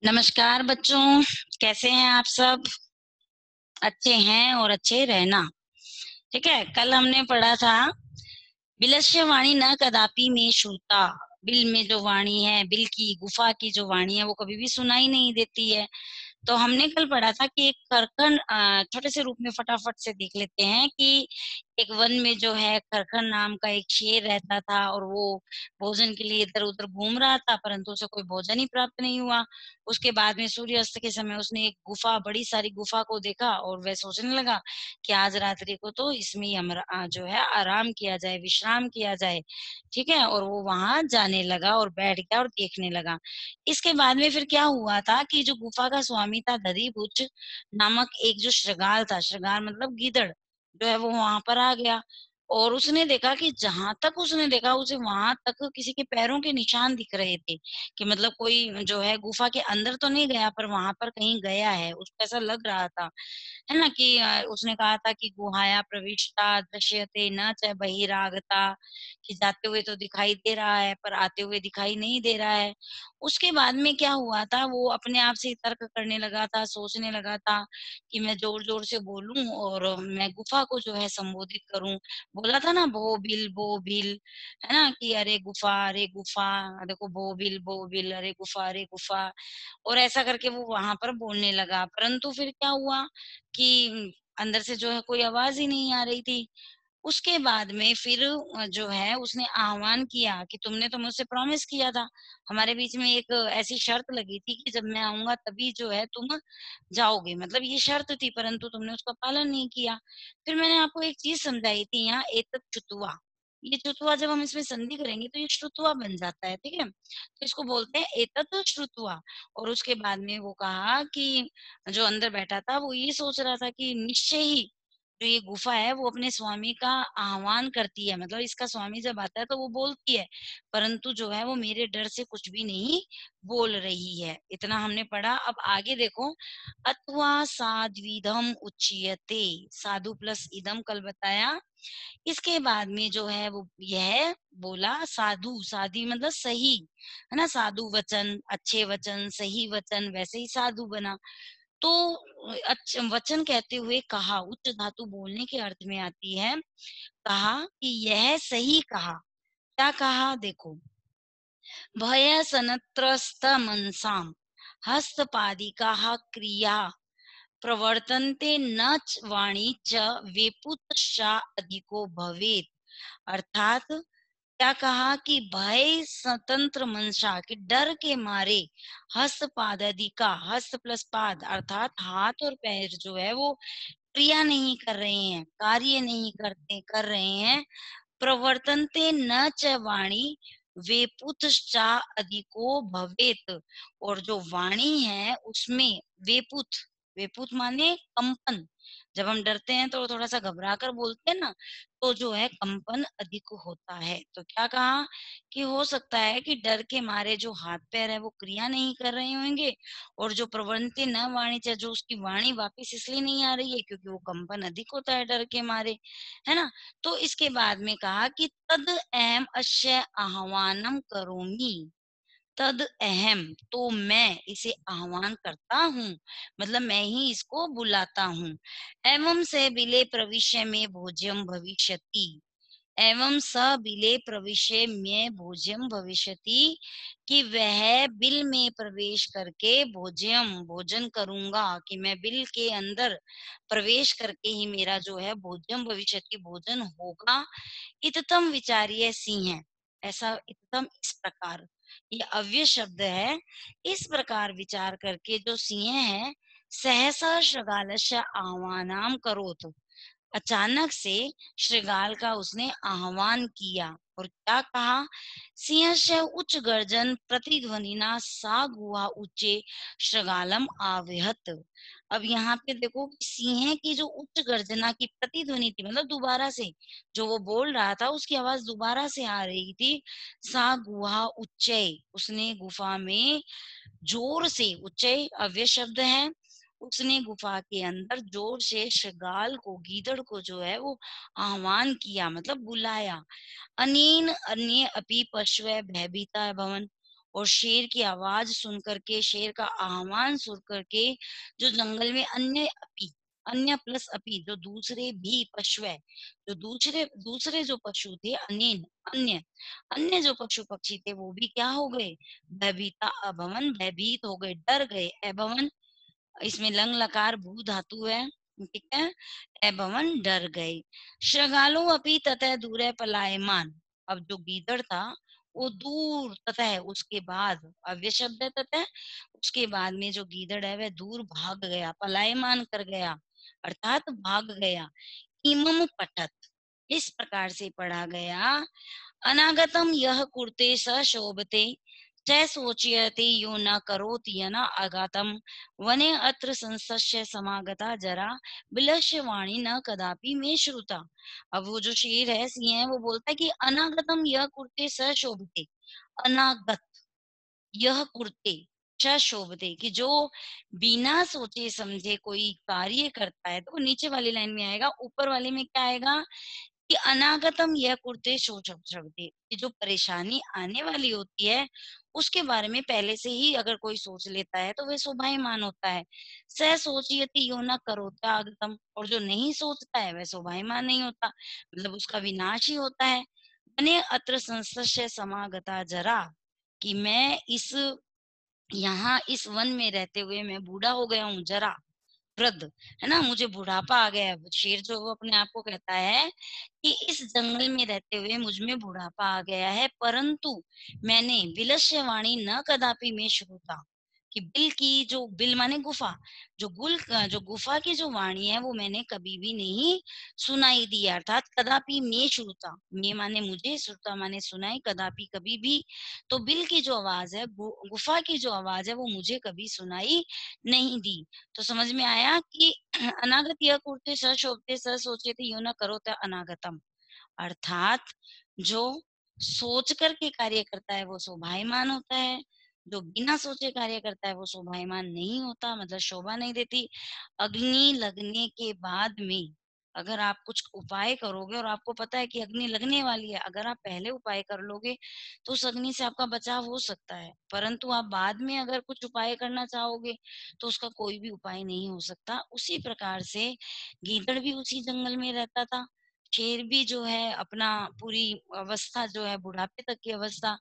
नमस्कार बच्चों, कैसे हैं आप सब? अच्छे हैं और अच्छे रहना। ठीक है। कल हमने पढ़ा था बिलस्य वाणी न कदापि में श्रुता। बिल में जो वाणी है, बिल की गुफा की जो वाणी है, वो कभी भी सुनाई नहीं देती है। तो हमने कल पढ़ा था कि एक खरखन, छोटे से रूप में फटाफट से देख लेते हैं कि एक वन में जो है खरखन नाम का एक शेर रहता था और वो भोजन के लिए इधर उधर घूम रहा था, परंतु उसे कोई भोजन ही प्राप्त नहीं हुआ। उसके बाद में सूर्यास्त के समय उसने एक गुफा, बड़ी सारी गुफा को देखा और वह सोचने लगा कि आज रात्रि को तो इसमें ही जो है आराम किया जाए, विश्राम किया जाए। ठीक है। और वो वहां जाने लगा और बैठ गया और देखने लगा। इसके बाद में फिर क्या हुआ था कि जो गुफा का स्वामी था, दधीभुज नामक एक जो श्रृगाल था, श्रृगाल मतलब गीदड़, जो है वो वहां पर आ गया। और उसने देखा कि जहां तक उसने देखा, उसे वहां तक किसी के पैरों के निशान दिख रहे थे, कि मतलब कोई जो है गुफा के अंदर तो नहीं गया, पर वहां पर कहीं गया है, उसको ऐसा लग रहा था। है ना कि उसने कहा था कि गुहाया प्रविष्टा दृश्यते न च बहिरागता, कि जाते हुए तो दिखाई दे रहा है पर आते हुए दिखाई नहीं दे रहा है। उसके बाद में क्या हुआ था, वो अपने आप से तर्क करने लगा था, सोचने लगा था कि मैं जोर जोर से बोलूं और मैं गुफा को जो है संबोधित करूं। बोला था ना, बो बिल, है ना कि अरे गुफा, देखो बो बिल, अरे गुफा। और ऐसा करके वो वहां पर बोलने लगा, परंतु फिर क्या हुआ कि अंदर से जो है कोई आवाज ही नहीं आ रही थी। उसके बाद में फिर जो है उसने आह्वान किया कि तुमने तो मुझसे प्रॉमिस किया था, हमारे बीच में एक ऐसी शर्त लगी थी कि जब मैं आऊंगा तभी जो है तुम जाओगे, मतलब ये शर्त थी, परंतु तुमने उसका पालन नहीं किया। फिर मैंने आपको एक चीज समझाई थी यहाँ, एतत् चुतवा। ये चुतवा जब हम इसमें संधि करेंगे तो ये श्रुतवा बन जाता है। ठीक है। तो इसको बोलते हैं एतत् श्रुतवा। और उसके बाद में वो कहा कि जो अंदर बैठा था वो ये सोच रहा था कि निश्चय ही जो ये गुफा है वो अपने स्वामी का आह्वान करती है, मतलब इसका स्वामी जब आता है तो वो बोलती है, परंतु जो है वो मेरे डर से कुछ भी नहीं बोल रही है। इतना हमने पढ़ा। अब आगे देखो, अथवा साध्विदम उच्यते। साधु प्लस इदम कल बताया। इसके बाद में जो है वो यह बोला साधु, साधी मतलब सही, है ना, साधु वचन, अच्छे वचन, सही वचन, वैसे ही साधु बना। तो वचन कहते हुए कहा, उच्च धातु बोलने के अर्थ में आती है। कहा कि यह सही कहा। क्या कहा देखो, भय सनत्रस्त मनसाम हस्तपादिका क्रिया प्रवर्तन्ते न च वाणी च वेपुतश्चा अधिको भवेत। अर्थात क्या कहा कि भय स्वतंत्र मनसा, कि डर के मारे हस्तपादि का, हस्त प्लस पाद अर्थात हाथ और पैर जो है वो क्रिया नहीं कर रहे हैं, कार्य नहीं करते कर रहे हैं। प्रवर्तन्ते न च वाणी वेपुतश्चा अधिको भवेत। और जो वाणी है उसमें वेपुत, वेपुत माने कंपन। जब हम डरते हैं तो थोड़ा सा घबरा कर बोलते हैं ना, तो जो है कंपन अधिक होता है। तो क्या कहा कि हो सकता है कि डर के मारे जो हाथ पैर है वो क्रिया नहीं कर रहे होंगे, और जो प्रवृत्ति न वाणी चाहे जो उसकी वाणी वापिस इसलिए नहीं आ रही है क्योंकि वो कंपन अधिक होता है डर के मारे, है ना। तो इसके बाद में कहा कि तद अहम अश्य आह्वानम करोमि। तद अहम, तो मैं इसे आह्वान करता हूँ, मतलब मैं ही इसको बुलाता हूँ। एवं से बिले प्रविश्य में भोज्यम भविष्यति। एवं स बिले प्रविश्य में भोज्यम भविष्यति, कि वह बिल में प्रवेश करके भोज्यम भोजन करूंगा, कि मैं बिल के अंदर प्रवेश करके ही मेरा जो है भोज्यम भविष्यति भोजन होगा। इततम विचार्य सिंह, ऐसा इततम इस प्रकार, ये अव्यय शब्द है। इस प्रकार विचार करके जो सिंह है, सहसा श्रृगालस्य आह्वानाम करोत, अचानक से श्रृगाल का उसने आह्वान किया और क्या कहा, सिंहस्य उच्च गर्जन प्रतिध्वनिना सा गुहा उच्चे श्रृगालम आविहत। अब यहाँ पे देखो कि सिंह की जो उच्च गर्जना की प्रतिध्वनि थी, मतलब दोबारा से जो वो बोल रहा था उसकी आवाज दोबारा से आ रही थी। सा गुहा उच्चय, उसने गुफा में जोर से, उच्चय अव्यय शब्द है, उसने गुफा के अंदर जोर से श्रृगाल को, गीदड़ को जो है वो आह्वान किया, मतलब बुलाया। अनेन अन्य अपि पश्व भयभीता भवन। और शेर की आवाज सुन करके, शेर का आह्वान सुन करके जो जंगल में अन्य प्लस अपी जो दूसरे भी पशु है, जो दूसरे दूसरे जो पशु थे, अन्य अन्य जो पशु पक्षी थे वो भी क्या हो गए, भयभीता अभवन, भयभीत हो गए, डर गए। अभवन, इसमें लंग लकार भू धातु है, ठीक है। एवं डर गए। श्रगालो अपि ततः दूरे पलायमान, अब जो गीदड़ था वो दूर, ततः उसके बाद, अव्यय शब्द है ततः, उसके बाद में जो गीदड़ है वह दूर भाग गया, पलायमान कर गया, अर्थात भाग गया। इमम पठत, इस प्रकार से पढ़ा गया। अनागतम यह कुर्ते स शोभते, च सोचयति यो न करोति यन आगतम, वने अत्र संसस्य समागता जरा, विलक्ष्य वाणी न कदापि में श्रुता। अब वो जो शेर है, सिंह है, वो बोलता है कि अनागतम यह कुर्ते स शोभते, अनागत यह कुर्ते च शोभते, कि जो बिना सोचे समझे कोई कार्य करता है, तो नीचे वाली लाइन में आएगा, ऊपर वाले में क्या आएगा कि अनागतम यह कुर्ते शोचते, कि जो परेशानी आने वाली होती है उसके बारे में पहले से ही अगर कोई सोच लेता है तो वह शोभायमान होता है। स सोचयति यो न करोता आगतम, और जो नहीं सोचता है वह शोभायमान नहीं होता, मतलब उसका विनाश ही होता है। मैंने अत्र संसस्य समागता जरा, कि मैं इस यहाँ इस वन में रहते हुए मैं बूढ़ा हो गया हूँ, जरा वृद्ध, है ना, मुझे बुढ़ापा आ गया है। शेर जो वो अपने आप को कहता है कि इस जंगल में रहते हुए मुझ में बुढ़ापा आ गया है, परंतु मैंने विलस्य वाणी न कदापि में श्रुता, कि बिल की जो, बिल माने गुफा, जो गुफा की जो वाणी है वो मैंने कभी भी नहीं सुनाई दी है, अर्थात कदापि में श्रुता, में माने मुझे, श्रुता माने सुनाई, कदापि कभी भी। तो बिल की जो आवाज है, गुफा की जो आवाज है वो मुझे कभी सुनाई नहीं दी। तो समझ में आया कि अनागत यह कुर्ते स शोभते स सोचेते यो न करोते अनागतम, अर्थात जो सोच करके कार्य करता है वो शोभायमान होता है, जो बिना सोचे कार्य करता है वो शोभायमान नहीं होता, मतलब शोभा नहीं देती। अग्नि लगने के बाद में अगर आप कुछ उपाय करोगे और आपको पता है कि अग्नि लगने वाली है, अगर आप पहले उपाय कर लोगे तो उस अग्नि से आपका बचाव हो सकता है, परंतु आप बाद में अगर कुछ उपाय करना चाहोगे तो उसका कोई भी उपाय नहीं हो सकता। उसी प्रकार से गीदड़ भी उसी जंगल में रहता था, शेर भी जो है अपना पूरी अवस्था जो है, बुढ़ापे तक की अवस्था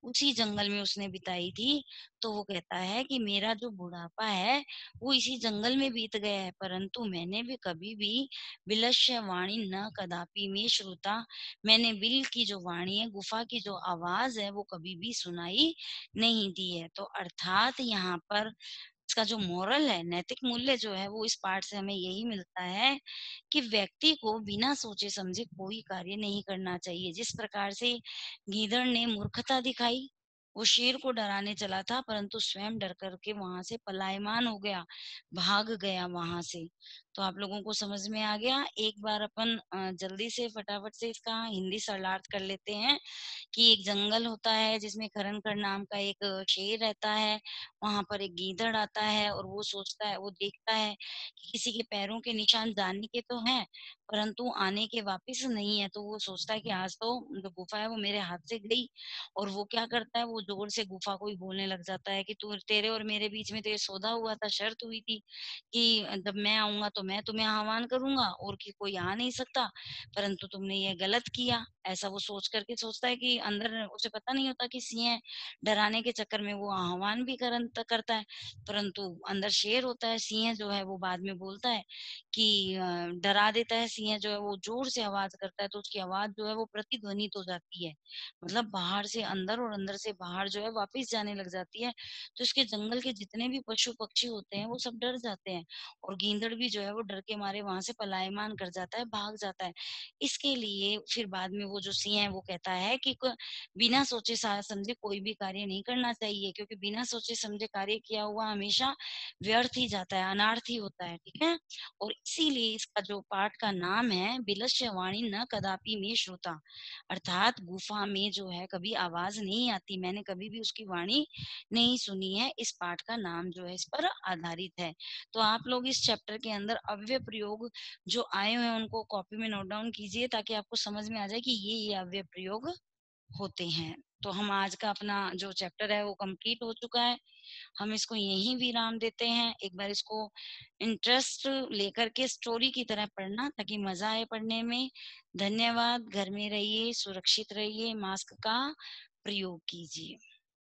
उसी जंगल में उसने बिताई थी। तो वो कहता है कि मेरा जो बुढ़ापा है वो इसी जंगल में बीत गया है, परंतु मैंने भी कभी भी विलक्ष्य वाणी न कदापि में श्रुता, मैंने बिल की जो वाणी है, गुफा की जो आवाज है वो कभी भी सुनाई नहीं दी है। तो अर्थात यहाँ पर इसका जो मोरल है, नैतिक मूल्य जो है, वो इस पाठ से हमें यही मिलता है कि व्यक्ति को बिना सोचे समझे कोई कार्य नहीं करना चाहिए। जिस प्रकार से गीदड़ ने मूर्खता दिखाई, वो शेर को डराने चला था परंतु स्वयं डर करके वहां से पलायमान हो गया, भाग गया वहां से। तो आप लोगों को समझ में आ गया। एक बार अपन जल्दी से फटाफट से इसका हिंदी सरलार्थ कर लेते हैं कि एक जंगल होता है जिसमें खरनखर नाम का एक शेर रहता है। वहां पर एक गीदड़ आता है और वो सोचता है, वो देखता है कि किसी के पैरों के निशान जाने के तो हैं परंतु आने के वापस नहीं है, तो वो सोचता है कि आज तो जो गुफा है वो मेरे हाथ से गई। और वो क्या करता है, वो जोर से गुफा को ही बोलने लग जाता है कि तू, तेरे और मेरे बीच में तो ये सौदा हुआ था, शर्त हुई थी कि जब मैं आऊंगा तो मैं तुम्हें आह्वान करूंगा और कि कोई आ नहीं सकता, परंतु तुमने ये गलत किया। ऐसा वो सोच करके सोचता है कि अंदर उसे पता नहीं होता कि सिंह है, डराने के चक्कर में वो आह्वान भी करता है, परंतु अंदर शेर होता है। सिंह जो है वो बाद में बोलता है कि डरा देता है, सिंह जो है वो जोर से आवाज करता है तो उसकी आवाज जो है वो प्रतिध्वनित हो जाती है, मतलब बाहर से अंदर और अंदर से बाहर जो है वापिस जाने लग जाती है। तो इसके जंगल के जितने भी पशु पक्षी होते हैं वो सब डर जाते हैं और गींदड़ भी जो है वो डर के मारे वहां से पलायमान कर जाता है, भाग जाता है। इसके लिए फिर बाद में वो जो सिंह है वो कहता है कि बिना सोचे समझे कोई भी कार्य नहीं करना चाहिए, क्योंकि बिना सोचे समझे कार्य किया हुआ हमेशा व्यर्थ ही जाता है, अनार्थ ही होता है, ठीक है। और इसीलिए इसका जो पाठ का नाम है, विलस्य वाणी न कदापि में श्रुता, अर्थात गुफा में जो है कभी आवाज नहीं आती, मैंने कभी भी उसकी वाणी नहीं सुनी है। इस पाठ का नाम जो है इस पर आधारित है। तो आप लोग इस चैप्टर के अंदर अव्यय प्रयोग जो आए हुए हैं उनको कॉपी में नोट डाउन कीजिए ताकि आपको समझ में आ जाए कि ये अव्यय प्रयोग होते हैं। तो हम आज का अपना जो चैप्टर है वो कंप्लीट हो चुका है। हम इसको यहीं विराम देते हैं। एक बार इसको इंटरेस्ट लेकर के स्टोरी की तरह पढ़ना ताकि मजा आए पढ़ने में। धन्यवाद। घर में रहिए, सुरक्षित रहिए, मास्क का प्रयोग कीजिए।